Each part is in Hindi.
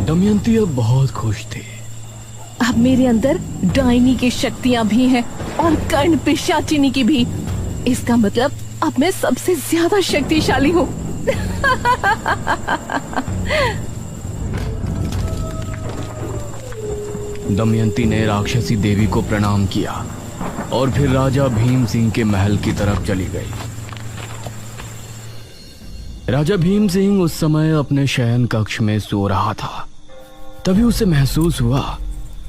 दमयंती अब बहुत खुश थी। अब मेरे अंदर डायनी की शक्तियां भी हैं और कर्ण पिशाचिनी की भी। इसका मतलब अब मैं सबसे ज्यादा शक्तिशाली हूँ। दमयंती ने राक्षसी देवी को प्रणाम किया और फिर राजा भीम सिंह के महल की तरफ चली गई। राजा भीम सिंह उस समय अपने शयन कक्ष में सो रहा था। तभी उसे महसूस हुआ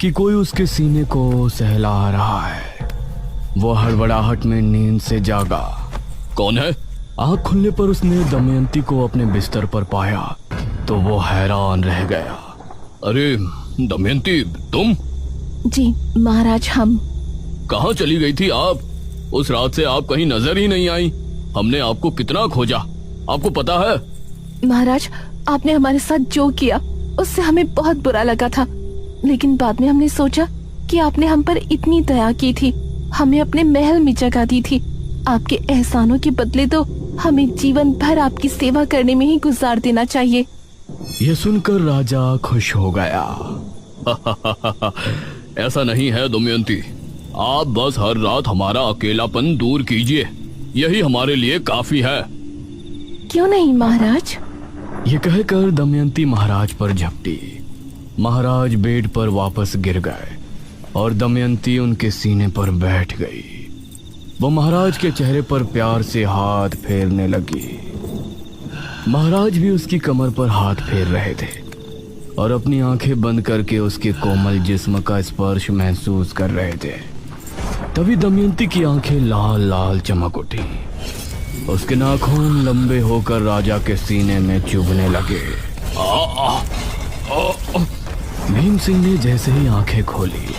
कि कोई उसके सीने को सहला रहा है। वो हड़बड़ाहट में नींद से जागा। कौन है? आंख खुलने पर उसने दमयंती को अपने बिस्तर पर पाया तो वो हैरान रह गया। अरे दमयंती, तुम? जी महाराज, हम। कहाँ चली गई थी आप? उस रात से आप कहीं नजर ही नहीं आई। हमने आपको कितना खोजा, आपको पता है? महाराज, आपने हमारे साथ जो किया उससे हमें बहुत बुरा लगा था, लेकिन बाद में हमने सोचा कि आपने हम पर इतनी दया की थी, हमें अपने महल में जगह दी थी। आपके एहसानों के बदले तो हमें जीवन भर आपकी सेवा करने में ही गुजार देना चाहिए। यह सुनकर राजा खुश हो गया। ऐसा नहीं है दमयंती, आप बस हर रात हमारा अकेलापन दूर कीजिए, यही हमारे लिए काफी है। क्यों नहीं महाराज? ये कहकर दमयंती महाराज पर झपटी। महाराज बेड पर वापस गिर गए और दमयंती उनके सीने पर बैठ गई। वो महाराज के चेहरे पर प्यार से हाथ फेरने लगी। महाराज भी उसकी कमर पर हाथ फेर रहे थे और अपनी आंखें बंद करके उसके कोमल जिस्म का स्पर्श महसूस कर रहे थे। तभी दमयंती की आंखें लाल लाल चमक उठी। उसके नाखून लंबे होकर राजा के सीने में चुभने लगे। भीम सिंह ने जैसे ही आंखें खोली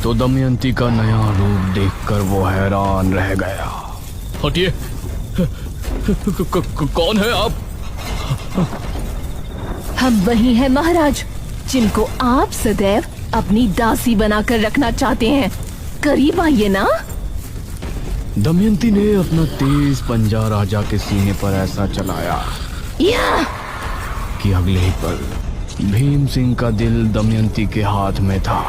तो दमयंती का नया रूप देखकर वो हैरान रह गया। हटिए, कौन है आप? हम वही हैं महाराज, जिनको आप सदैव अपनी दासी बनाकर रखना चाहते हैं। करीब आइए ना। दमयंती ने अपना तेज पंजा राजा के सीने पर ऐसा चलाया कि अगले ही पल भीम सिंह का दिल दमयंती के हाथ में था।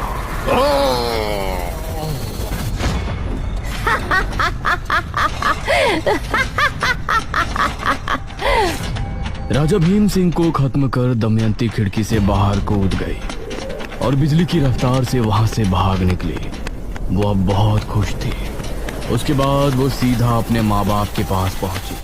राजा भीम सिंह को खत्म कर दमयंती खिड़की से बाहर कूद गई और बिजली की रफ्तार से वहां से भाग निकली। वो अब बहुत खुश थी। उसके बाद वो सीधा अपने माँ बाप के पास पहुंची।